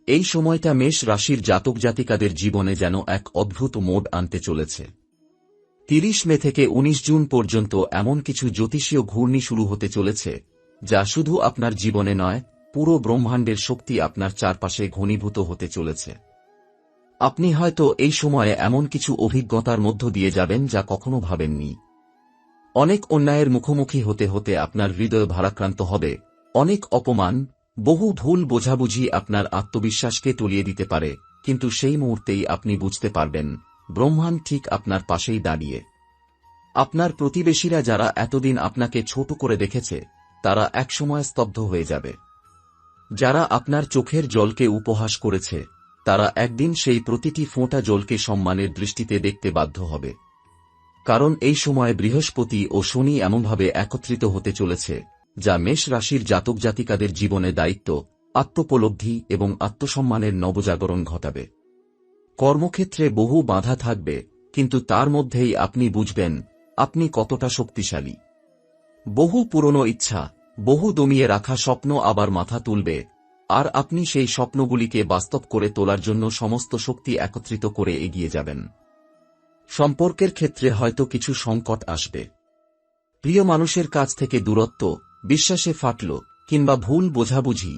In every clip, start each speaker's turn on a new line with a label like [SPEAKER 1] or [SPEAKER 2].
[SPEAKER 1] এই সময়টা মেষ রাশির জাতক জাতিকাদের জীবনে যেন এক অদ্ভুত মোড় আনতে চলেছে। 30 মে থেকে 19 জুন পর্যন্ত এমন কিছু জ্যোতিষীয় ঘূর্ণি শুরু হতে চলেছে, যা শুধু আপনার জীবনে নয়, পুরো ব্রহ্মাণ্ডের শক্তি আপনার চারপাশে ঘনীভূত হতে চলেছে। আপনি হয়তো এই সময়ে এমন কিছু অভিজ্ঞতার মধ্য দিয়ে যাবেন যা কখনো ভাবেননি। অনেক অন্যায়ের মুখোমুখি হতে হতে আপনার হৃদয় ভারাক্রান্ত হবে, অনেক অপমান, বহু ভুল বোঝাবুঝি আপনার আত্মবিশ্বাসকে তলিয়ে দিতে পারে, কিন্তু সেই মুহূর্তেই আপনি বুঝতে পারবেন, ব্রহ্মাণ্ড ঠিক আপনার পাশেই দাঁড়িয়ে। আপনার প্রতিবেশীরা যারা এতদিন আপনাকে ছোট করে দেখেছে, তারা একসময় স্তব্ধ হয়ে যাবে। যারা আপনার চোখের জলকে উপহাস করেছে, তারা একদিন সেই প্রতিটি ফোঁটা জলকে সম্মানের দৃষ্টিতে দেখতে বাধ্য হবে। কারণ এই সময় বৃহস্পতি ও শনি এমনভাবে একত্রিত হতে চলেছে, যা মেষ রাশির জাতক জাতিকাদের জীবনে দায়িত্ব, আত্মোপলব্ধি এবং আত্মসম্মানের নবজাগরণ ঘটাবে। কর্মক্ষেত্রে বহু বাধা থাকবে, কিন্তু তার মধ্যেই আপনি বুঝবেন আপনি কতটা শক্তিশালী। বহু পুরনো ইচ্ছা, বহু দমিয়ে রাখা স্বপ্ন আবার মাথা তুলবে, আর আপনি সেই স্বপ্নগুলিকে বাস্তব করে তোলার জন্য সমস্ত শক্তি একত্রিত করে এগিয়ে যাবেন। সম্পর্কের ক্ষেত্রে হয়তো কিছু সংকট আসবে। প্রিয় মানুষের কাছ থেকে দূরত্ব, বিশ্বাসে ফাটল, কিংবা ভুল বোঝাবুঝি,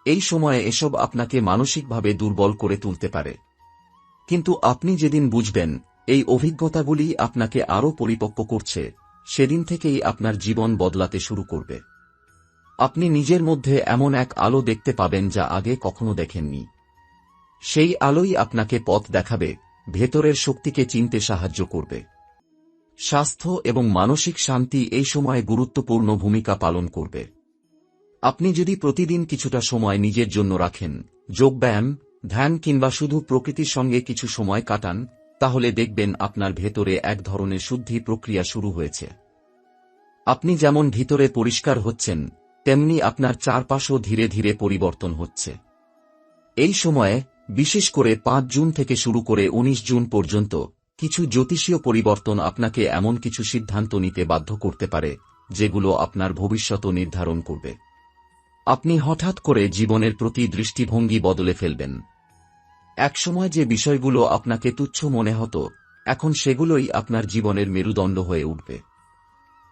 [SPEAKER 1] এই সময়ে এসব আপনাকে মানসিকভাবে দুর্বল করে তুলতে পারে। কিন্তু আপনি যেদিন বুঝবেন এই অভিজ্ঞতাগুলি আপনাকে আরও পরিপক্ব করছে, সেদিন থেকেই আপনার জীবন বদলাতে শুরু করবে। আপনি নিজের মধ্যে এমন এক আলো দেখতে পাবেন যা আগে কখনো দেখেননি। সেই আলোই আপনাকে পথ দেখাবে, ভেতরের শক্তিকে চিনতে সাহায্য করবে। স্বাস্থ্য এবং মানসিক শান্তি এই সময়ে গুরুত্বপূর্ণ ভূমিকা পালন করবে। আপনি যদি প্রতিদিন কিছুটা সময় নিজের জন্য রাখেন, যোগব্যায়াম, ধ্যান কিংবা শুধু প্রকৃতির সঙ্গে কিছু সময় কাটান, তাহলে দেখবেন আপনার ভেতরে এক ধরনের শুদ্ধি প্রক্রিয়া শুরু হয়েছে। আপনি যেমন ভিতরে পরিষ্কার হচ্ছেন, তেমনি আপনার চারপাশও ধীরে ধীরে পরিবর্তন হচ্ছে। এই সময়ে, বিশেষ করে 5 জুন থেকে শুরু করে 19 জুন পর্যন্ত, কিছু জ্যোতিষীয় পরিবর্তন আপনাকে এমন কিছু সিদ্ধান্ত নিতে বাধ্য করতে পারে, যেগুলো আপনার ভবিষ্যৎ নির্ধারণ করবে। আপনি হঠাৎ করে জীবনের প্রতি দৃষ্টিভঙ্গি বদলে ফেলবেন। একসময় যে বিষয়গুলো আপনাকে তুচ্ছ মনে হতো, এখন সেগুলোই আপনার জীবনের মেরুদণ্ড হয়ে উঠবে।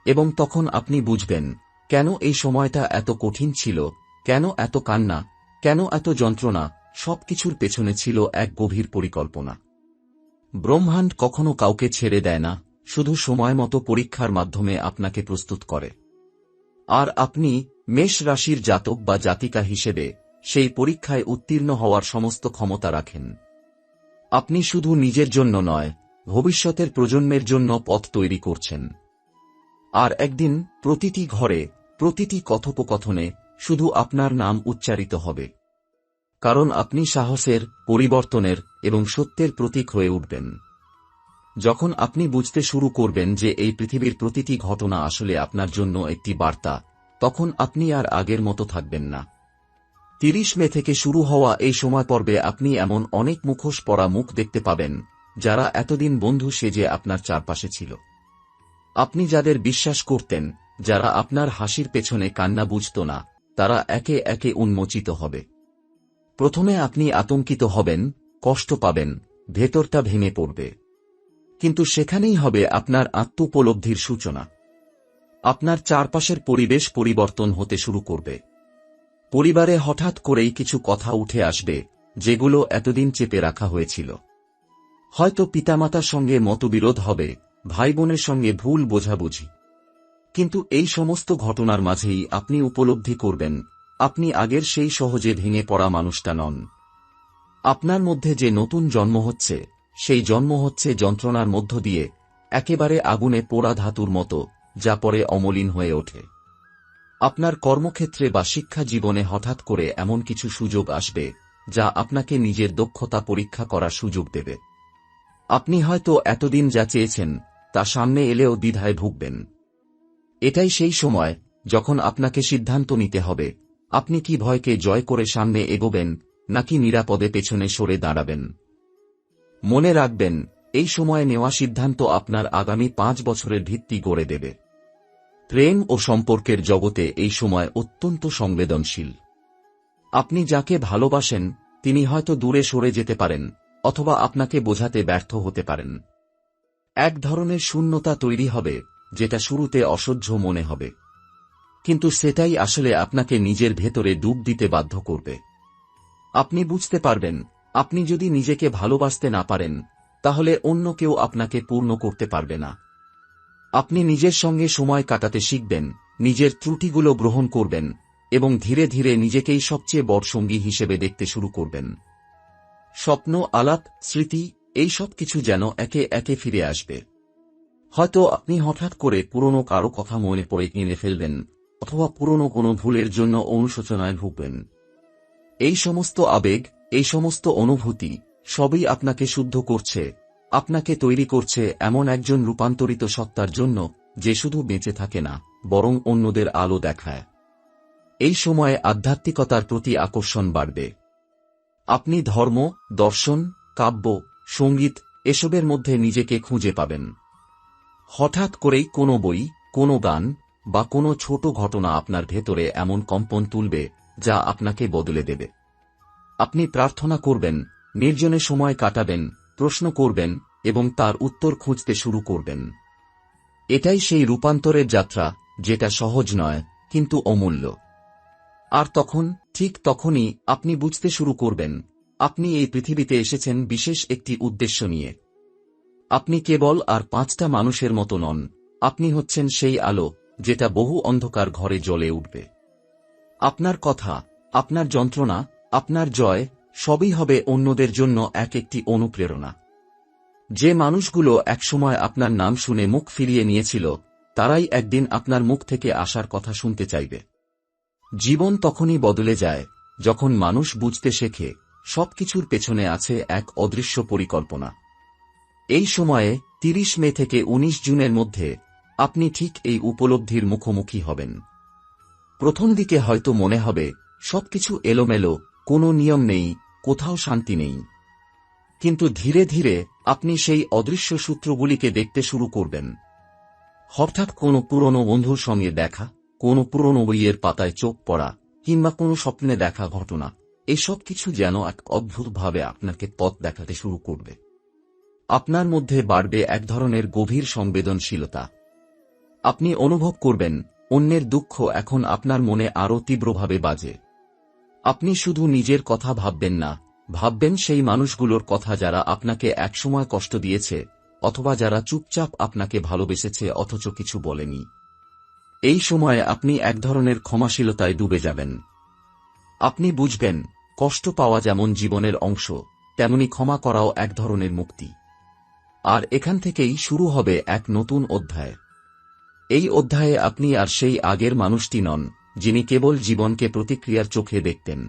[SPEAKER 1] এবং তখন আপনি বুঝবেন, কেন এই সময়টা এত কঠিন ছিল, কেন এত কান্না, কেন এত যন্ত্রণা, সবকিছুর পেছনে ছিল এক গভীর পরিকল্পনা। ব্রহ্মাণ্ড কখনো কাউকে ছেড়ে দেয় না, শুধু সময়মতো পরীক্ষার মাধ্যমে আপনাকে প্রস্তুত করে। আর আপনি, মেষ রাশির জাতক বা জাতিকা হিসেবে, সেই পরীক্ষায় উত্তীর্ণ হওয়ার সমস্ত ক্ষমতা রাখেন। আপনি শুধু নিজের জন্য নয়, ভবিষ্যতের প্রজন্মের জন্য পথ তৈরি করছেন। আর একদিন, প্রতিটি ঘরে, প্রতিটি কথোপকথনে, শুধু আপনার নাম উচ্চারিত হবে। কারণ আপনি সাহসের, পরিবর্তনের এবং সত্যের প্রতীক হয়ে উঠবেন। যখন আপনি বুঝতে শুরু করবেন যে এই পৃথিবীর প্রতিটি ঘটনা আসলে আপনার জন্য একটি বার্তা, তখন আপনি আর আগের মতো থাকবেন না। 30 মে থেকে শুরু হওয়া এই সময় পর্বে আপনি এমন অনেক মুখোশ পরা মুখ দেখতে পাবেন, যারা এতদিন বন্ধু সেজে আপনার চারপাশে ছিল। আপনি যাদের বিশ্বাস করতেন, যারা আপনার হাসির পেছনে কান্না বুঝত না, তারা একে একে উন্মোচিত হবে। প্রথমে আপনি আতঙ্কিত হবেন, কষ্ট পাবেন, ভেতরটা ভেঙে পড়বে। কিন্তু সেখানেই হবে আপনার আত্মোপলব্ধির সূচনা। আপনার চারপাশের পরিবেশ পরিবর্তন হতে শুরু করবে। পরিবারে হঠাৎ করেই কিছু কথা উঠে আসবে, যেগুলো এতদিন চেপে রাখা হয়েছিল। হয়তো পিতামাতার সঙ্গে মতবিরোধ হবে, ভাই বোনের সঙ্গে ভুল বোঝাবুঝি। কিন্তু এই সমস্ত ঘটনার মাঝেই আপনি উপলব্ধি করবেন, আপনি আগের সেই সহজে ভেঙে পড়া মানুষটা নন। আপনার মধ্যে যে নতুন জন্ম হচ্ছে, সেই জন্ম হচ্ছে যন্ত্রণার মধ্য দিয়ে, একেবারে আগুনে পোড়া ধাতুর মতো, যা পরে অমলিন হয়ে ওঠে। আপনার কর্মক্ষেত্রে বা শিক্ষা জীবনে হঠাৎ করে এমন কিছু সুযোগ আসবে, যা আপনাকে নিজের দক্ষতা পরীক্ষা করার সুযোগ দেবে। আপনি হয়তো এতদিন যা চেয়েছেন, তা সামনে এলেও দ্বিধায় ভুগবেন। এটাই সেই সময়, যখন আপনাকে সিদ্ধান্ত নিতে হবে, আপনি কি ভয়কে জয় করে সামনে এগোবেন, নাকি নিরাপদে পেছনে সরে দাঁড়াবেন। মনে রাখবেন, এই সময়ে নেওয়া সিদ্ধান্ত আপনার আগামী 5 বছরের ভিত্তি গড়ে দেবে। প্রেম ও সম্পর্কের জগতে এই সময় অত্যন্ত সংবেদনশীল। আপনি যাকে ভালোবাসেন, তিনি হয়তো দূরে সরে যেতে পারেন, অথবা আপনাকে বোঝাতে ব্যর্থ হতে পারেন। এক ধরনের শূন্যতা তৈরি হবে, যেটা শুরুতে অসহ্য মনে হবে, কিন্তু সেটাই আসলে আপনাকে নিজের ভেতরে ডুব দিতে বাধ্য করবে। আপনি বুঝতে পারবেন, আপনি যদি নিজেকে ভালোবাসতে না পারেন, তাহলে অন্য কেউ আপনাকে পূর্ণ করতে পারবে না। আপনি নিজের সঙ্গে সময় কাটাতে শিখবেন, নিজের ত্রুটিগুলো গ্রহণ করবেন, এবং ধীরে ধীরে নিজেকেই সবচেয়ে বড় সঙ্গী হিসেবে দেখতে শুরু করবেন। স্বপ্ন, আলাপ, স্মৃতি, এই সব কিছু যেন একে একে ফিরে আসবে। হয়তো আপনি হঠাৎ করে পুরনো কারো কথা মনে পড়ে কিনে ফেলবেন, অথবা পুরনো কোনো ভুলের জন্য অনুশোচনায় ভুগবেন। এই সমস্ত আবেগ, এই সমস্ত অনুভূতি, সবই আপনাকে শুদ্ধ করছে, আপনাকে তৈরি করছে এমন একজন রূপান্তরিত সত্তার জন্য, যে শুধু বেঁচে থাকে না, বরং অন্যদের আলো দেখায়। এই সময়ে আধ্যাত্মিকতার প্রতি আকর্ষণ বাড়বে। আপনি ধর্ম, দর্শন, কাব্য, সঙ্গীত, এসবের মধ্যে নিজেকে খুঁজে পাবেন। হঠাৎ করেই কোনো বই, কোনো গান বা কোনো ছোট ঘটনা আপনার ভেতরে এমন কম্পন তুলবে, যা আপনাকে বদলে দেবে। আপনি প্রার্থনা করবেন, নির্জনে সময় কাটাবেন, প্রশ্ন করবেন, এবং তার উত্তর খুঁজতে শুরু করবেন। এটাই সেই রূপান্তরের যাত্রা, যেটা সহজ নয়, কিন্তু অমূল্য। আর তখন, ঠিক তখনই আপনি বুঝতে শুরু করবেন, আপনি এই পৃথিবীতে এসেছেন বিশেষ একটি উদ্দেশ্য নিয়ে। আপনি কেবল আর 5টা মানুষের মতো নন, আপনি হচ্ছেন সেই আলো, যেটা বহু অন্ধকার ঘরে জ্বলে উঠবে। আপনার কথা, আপনার যন্ত্রণা, আপনার জয়, সবই হবে অন্যদের জন্য এক একটি অনুপ্রেরণা। যে মানুষগুলো একসময় আপনার নাম শুনে মুখ ফিরিয়ে নিয়েছিল, তারাই একদিন আপনার মুখ থেকে আসার কথা শুনতে চাইবে। জীবন তখনই বদলে যায়, যখন মানুষ বুঝতে শেখে, সবকিছুর পেছনে আছে এক অদৃশ্য পরিকল্পনা। এই সময়ে 30 মে থেকে 19 জুনের মধ্যে আপনি ঠিক এই উপলব্ধির মুখোমুখি হবেন। প্রথম দিকে হয়তো মনে হবে সবকিছু এলোমেলো, কোনো নিয়ম নেই, কোথাও শান্তি নেই। কিন্তু ধীরে ধীরে আপনি সেই অদৃশ্য সূত্রগুলিকে দেখতে শুরু করবেন। হঠাৎ কোনো পুরনো বন্ধুর সঙ্গে দেখা, কোনো পুরনো বইয়ের পাতায় চোখ পড়া, কিংবা কোনো স্বপ্নে দেখা ঘটনা, এসব কিছু যেন এক অদ্ভুতভাবে আপনাকে পথ দেখাতে শুরু করবে। আপনার মধ্যে বাড়বে এক ধরনের গভীর সংবেদনশীলতা। আপনি অনুভব করবেন, অন্যের দুঃখ এখন আপনার মনে আরও তীব্রভাবে বাজে। আপনি শুধু নিজের কথা ভাববেন না, ভাববেন সেই মানুষগুলোর কথা যারা আপনাকে একসময় কষ্ট দিয়েছে, অথবা যারা চুপচাপ আপনাকে ভালোবেসেছে অথচ কিছু বলেনি। এই সময়ে আপনি এক ধরনের ক্ষমাশীলতায় ডুবে যাবেন। আপনি বুঝবেন, কষ্ট পাওয়া যেমন জীবনের অংশ, তেমনি ক্ষমা করাও এক ধরনের মুক্তি। আর এখান থেকেই শুরু হবে এক নতুন অধ্যায়। এই অধ্যায়ে আপনি আর সেই আগের মানুষটি নন, যিনি কেবল জীবনকে প্রতিক্রিয়ার চোখে দেখতেন।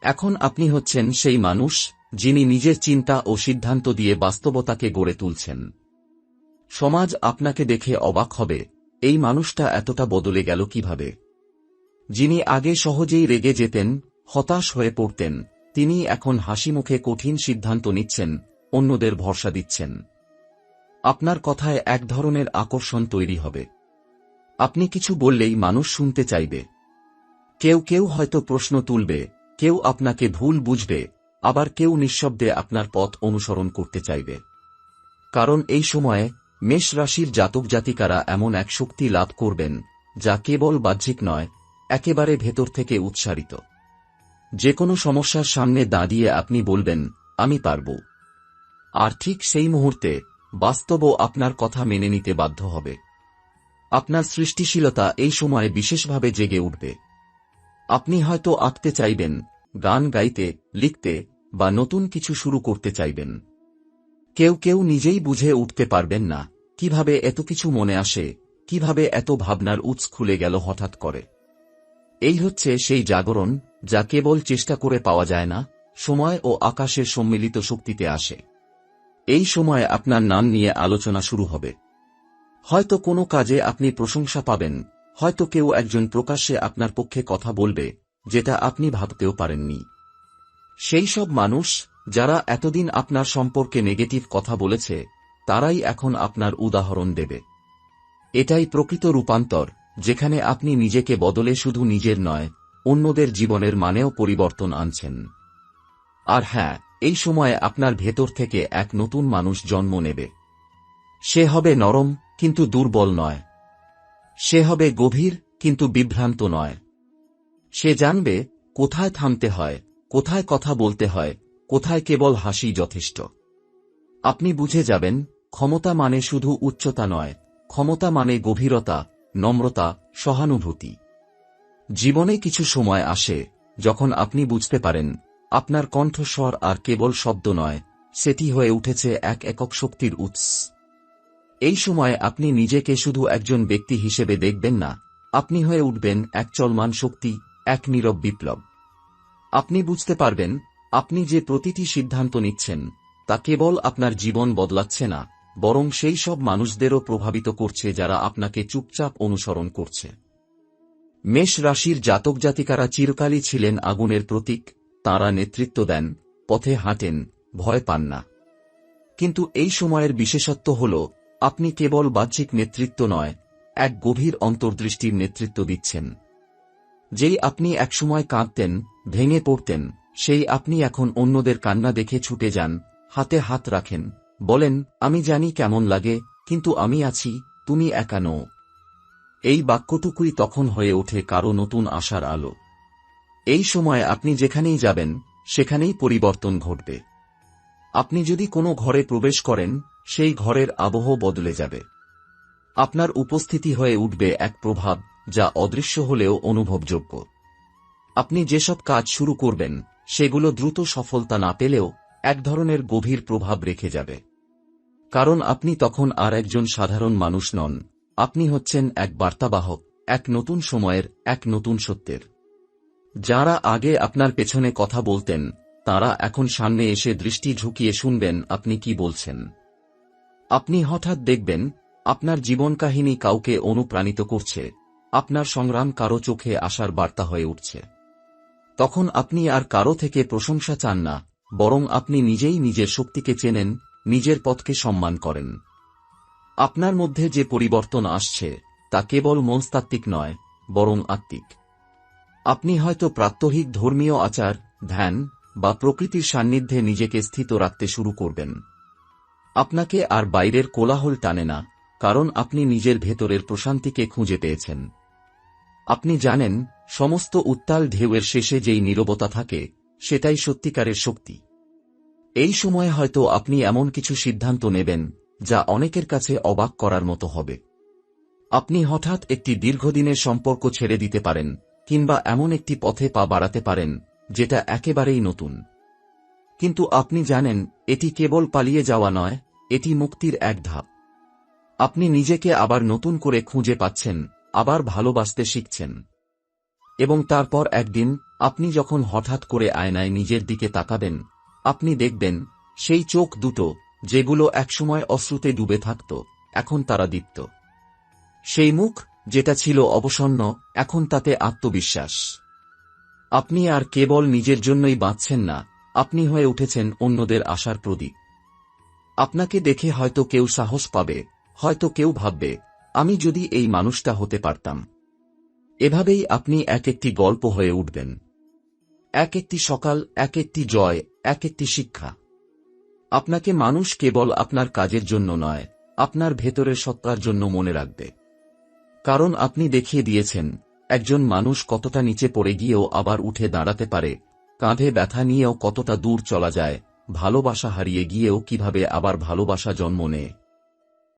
[SPEAKER 1] এখন আপনি হচ্ছেন সেই মানুষ, যিনি নিজের চিন্তা ও সিদ্ধান্ত দিয়ে বাস্তবতাকে গড়ে তুলছেন। সমাজ আপনাকে দেখে অবাক হবে, এই মানুষটা এতটা বদলে গেল কিভাবে। যিনি আগে সহজেই রেগে যেতেন, হতাশ হয়ে পড়তেন, তিনি এখন হাসিমুখে কঠিন সিদ্ধান্ত নিচ্ছেন, অন্যদের ভরসা দিচ্ছেন। আপনার কথায় এক ধরনের আকর্ষণ তৈরি হবে। আপনি কিছু বললেই মানুষ শুনতে চাইবে। কেউ কেউ হয়তো প্রশ্ন তুলবে, কেউ আপনাকে ভুল বুঝবে, আবার কেউ নিঃশব্দে আপনার পথ অনুসরণ করতে চাইবে। কারণ এই সময়ে মেষ রাশির জাতক জাতিকারা এমন এক শক্তি লাভ করবেন, যা কেবল বাহ্যিক নয়, একেবারে ভেতর থেকে উৎসারিত। যে কোনো সমস্যার সামনে দাঁড়িয়ে আপনি বলবেন, আমি পারব। আর ঠিক সেই মুহূর্তে বাস্তবও আপনার কথা মেনে নিতে বাধ্য হবে। আপনার সৃষ্টিশীলতা এই সময়ে বিশেষভাবে জেগে উঠবে। আপনি হয়তো আঁকতে চাইবেন, গান গাইতে, লিখতে বা নতুন কিছু শুরু করতে চাইবেন। কেউ কেউ নিজেই বুঝে উঠতে পারবেন না, কিভাবে এত কিছু মনে আসে, কিভাবে এত ভাবনার উৎস খুলে গেল হঠাৎ করে। এই হচ্ছে সেই জাগরণ, যা কেবল চেষ্টা করে পাওয়া যায় না, সময় ও আকাশের সম্মিলিত শক্তিতে আসে। এই সময়ে আপনার নাম নিয়ে আলোচনা শুরু হবে। হয়তো কোনো কাজে আপনি প্রশংসা পাবেন, হয়তো কেউ একজন প্রকাশ্যে আপনার পক্ষে কথা বলবে, যেটা আপনি ভাবতেও পারেননি। সেই সব মানুষ, যারা এতদিন আপনার সম্পর্কে নেগেটিভ কথা বলেছে, তারাই এখন আপনার উদাহরণ দেবে। এটাই প্রকৃত রূপান্তর, যেখানে আপনি নিজেকে বদলে শুধু নিজের নয়, অন্যদের জীবনের মানেও পরিবর্তন আনছেন। আর হ্যাঁ, এই সময়ে আপনার ভেতর থেকে এক নতুন মানুষ জন্ম নেবে। সে হবে নরম কিন্তু দুর্বল নয়। সে হবে গভীর কিন্তু বিভ্রান্ত নয়। সে জানবে কোথায় থামতে হয়, কোথায় কথা বলতে হয়, কোথায় কেবল হাসি যথেষ্ট। আপনি বুঝে যাবেন, ক্ষমতা মানে শুধু উচ্চতা নয়, ক্ষমতা মানে গভীরতা, নম্রতা, সহানুভূতি। জীবনে কিছু সময় আসে যখন আপনি বুঝতে পারেন আপনার কণ্ঠস্বর আর কেবল শব্দ নয়, সেটি হয়ে উঠেছে এক একক শক্তির উৎস। এই সময় আপনি নিজেকে শুধু একজন ব্যক্তি হিসেবে দেখবেন না, আপনি হয়ে উঠবেন এক চলমান শক্তি, এক নীরব বিপ্লব। আপনি বুঝতে পারবেন আপনি যে প্রতিটি সিদ্ধান্ত নিচ্ছেন তা কেবল আপনার জীবন বদলাচ্ছে না, বরং সেই সব মানুষদেরও প্রভাবিত করছে যারা আপনাকে চুপচাপ অনুসরণ করছে। মেষ রাশির জাতক জাতিকারা চিরকালই ছিলেন আগুনের প্রতীক। তাঁরা নেতৃত্ব দেন, পথে হাঁটেন, ভয় পান না। কিন্তু এই সময়ের বিশেষত্ব হল আপনি কেবল বাহ্যিক নেতৃত্ব নয়, এক গভীর অন্তর্দৃষ্টির নেতৃত্ব দিচ্ছেন। যেই আপনি একসময় কাঁদতেন, ভেঙে পড়তেন, সেই আপনি এখন অন্যদের কান্না দেখে ছুটে যান, হাতে হাত রাখেন, বলেন, আমি জানি কেমন লাগে, কিন্তু আমি আছি, তুমি একা নও। এই বাক্যটুকুই তখন হয়ে ওঠে কারো নতুন আশার আলো। এই সময় আপনি যেখানেই যাবেন সেখানেই পরিবর্তন ঘটবে। আপনি যদি কোনো ঘরে প্রবেশ করেন, সেই ঘরের আবহ বদলে যাবে। আপনার উপস্থিতি হয়ে উঠবে এক প্রভাব যা অদৃশ্য হলেও অনুভবযোগ্য। আপনি যেসব কাজ শুরু করবেন সেগুলো দ্রুত সফলতা না পেলেও এক ধরনের গভীর প্রভাব রেখে যাবে। কারণ আপনি তখন আর একজন সাধারণ মানুষ নন, আপনি হচ্ছেন এক বার্তাবাহক, এক নতুন সময়ের, এক নতুন সত্যের। যারা আগে আপনার পেছনে কথা বলতেন তারা এখন সামনে এসে দৃষ্টি ঝুঁকিয়ে শুনবেন আপনি কি বলছেন। আপনি হঠাৎ দেখবেন আপনার জীবন কাহিনী কাউকে অনুপ্রাণিত করছে, আপনার সংগ্রাম কারো চোখে আসার বার্তা হয়ে উঠছে। তখন আপনি আর কারো থেকে প্রশংসা চান না, বরং আপনি নিজেই নিজের শক্তিকে চেনেন, নিজের পথকে সম্মান করেন। আপনার মধ্যে যে পরিবর্তন আসছে তা কেবল মনস্তাত্ত্বিক নয়, বরং আত্মিক। আপনি হয়তো প্রাত্যহিক ধর্মীয় আচার, ধ্যান বা প্রকৃতির সান্নিধ্যে নিজেকে স্থিত রাখতে শুরু করবেন। আপনাকে আর বাইরের কোলাহল টানে না, কারণ আপনি নিজের ভেতরের প্রশান্তিকে খুঁজে পেয়েছেন। আপনি জানেন সমস্ত উত্তাল ঢেউয়ের শেষে যেই নীরবতা থাকে সেটাই সত্যিকারের শক্তি। এই সময়ে হয়তো আপনি এমন কিছু সিদ্ধান্ত নেবেন যা অনেকের কাছে অবাক করার মতো হবে। আপনি হঠাৎ একটি দীর্ঘদিনের সম্পর্ক ছেড়ে দিতে পারেন, কিংবা এমন একটি পথে পা বাড়াতে পারেন যেটা একেবারেই নতুন। কিন্তু আপনি জানেন এটি কেবল পালিয়ে যাওয়া নয়, এটি মুক্তির এক ধাপ। আপনি নিজেকে আবার নতুন করে খুঁজে পাচ্ছেন, আবার ভালোবাসতে শিখছেন। এবং তারপর একদিন আপনি যখন হঠাৎ করে আয়নায় নিজের দিকে তাকাবেন, আপনি দেখবেন সেই চোখ দুটো যেগুলো একসময় অশ্রুতে ডুবে থাকত, এখন তারা দীপ্ত। সেই মুখ যেটা ছিল অবসন্ন, এখন তাতে আত্মবিশ্বাস। আপনি আর কেবল নিজের জন্যই বাঁচছেন না, আপনি হয়ে উঠেছেন অন্যদের আশার প্রদীপ। আপনাকে দেখে হয়তো কেউ সাহস পাবে, হয়তো কেউ ভাববে, আমি যদি এই মানুষটা হতে পারতাম। এভাবেই আপনি এক একটি গল্প হয়ে উঠবেন। এক একটি সকাল, এক একটি জয়, এক একটি শিক্ষা। আপনাকে মানুষ কেবল আপনার কাজের জন্য নয়, আপনার ভেতরের সত্তার জন্য মনে রাখবে। কারণ আপনি দেখিয়ে দিয়েছেন একজন মানুষ কতটা নিচে পড়ে গিয়েও আবার উঠে দাঁড়াতে পারে, কাঁধে ব্যথা নিয়েও কতটা দূর চলা যায়, ভালোবাসা হারিয়ে গিয়েও কিভাবে আবার ভালোবাসা জন্ম নেয়।